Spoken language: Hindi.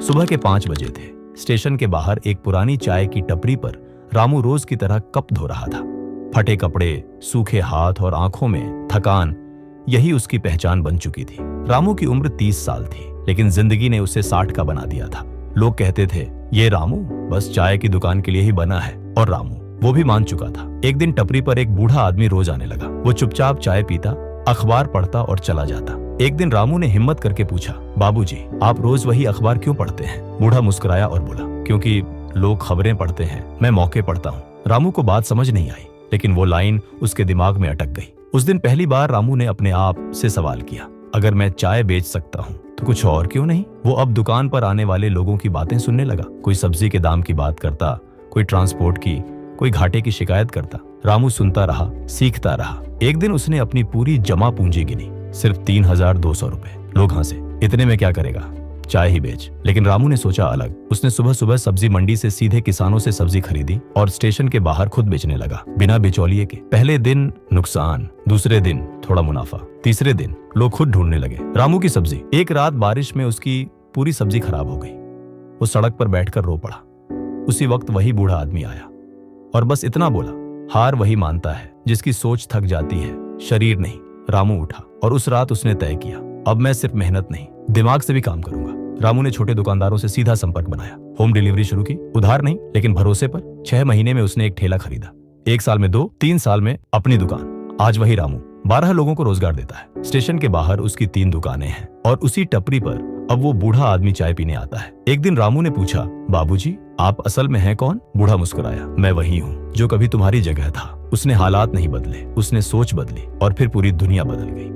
सुबह के 5 बजे थे। स्टेशन के बाहर एक पुरानी चाय की टपरी पर रामू रोज की तरह कप धो रहा था। फटे कपड़े, सूखे हाथ और आंखों में थकान, यही उसकी पहचान बन चुकी थी। रामू की उम्र 30 साल थी, लेकिन जिंदगी ने उसे 60 का बना दिया था। लोग कहते थे, ये रामू बस चाय की दुकान के लिए ही बना है। और रामू वो भी मान चुका था। एक दिन टपरी पर एक बूढ़ा आदमी रोज आने लगा। वो चुपचाप चाय पीता, अखबार पढ़ता और चला जाता। एक दिन रामू ने हिम्मत करके पूछा, बाबूजी, आप रोज वही अखबार क्यों पढ़ते हैं? बूढ़ा मुस्कुराया और बोला, क्योंकि लोग खबरें पढ़ते हैं, मैं मौके पढ़ता हूँ। रामू को बात समझ नहीं आई, लेकिन वो लाइन उसके दिमाग में अटक गई। उस दिन पहली बार रामू ने अपने आप से सवाल किया, अगर मैं चाय बेच सकता हूँ तो कुछ और क्यों नहीं? वो अब दुकान पर आने वाले लोगों की बातें सुनने लगा। कोई सब्जी के दाम की बात करता, कोई ट्रांसपोर्ट की, कोई घाटे की शिकायत करता। रामू सुनता रहा, सीखता रहा। एक दिन उसने अपनी पूरी जमा पूंजी गिनी, सिर्फ 3,200 रुपए। लोग हंसे, इतने में क्या करेगा, चाय ही बेच। लेकिन रामू ने सोचा अलग। उसने सुबह सुबह सब्जी मंडी से सीधे किसानों से सब्जी खरीदी और स्टेशन के बाहर खुद बेचने लगा, बिना बिचौलिए के। पहले दिन नुकसान, दूसरे दिन थोड़ा मुनाफा, तीसरे दिन लोग खुद ढूंढने लगे रामू की सब्जी। एक रात बारिश में उसकी पूरी सब्जी खराब हो गई। वो सड़क पर बैठकर रो पड़ा। उसी वक्त वही बूढ़ा आदमी आया और बस इतना बोला, हार वही मानता है जिसकी सोच थक जाती है, शरीर नहीं। रामू उठा और उस रात उसने तय किया, अब मैं सिर्फ मेहनत नहीं, दिमाग से भी काम करूंगा। रामू ने छोटे दुकानदारों से सीधा संपर्क बनाया, होम डिलीवरी शुरू की। उधार नहीं, लेकिन भरोसे पर। 6 महीने में उसने एक ठेला खरीदा। 1 साल में 2, 3 साल में अपनी दुकान। आज वही रामू 12 लोगों को रोजगार देता है। स्टेशन के बाहर उसकी 3 दुकानें हैं और उसी टपरी पर अब वो बूढ़ा आदमी चाय पीने आता है। एक दिन रामू ने पूछा, बाबूजी, आप असल में हैं कौन? बूढ़ा मुस्कुराया, मैं वही हूँ जो कभी तुम्हारी जगह था। उसने हालात नहीं बदले, उसने सोच बदली और फिर पूरी दुनिया बदल गई।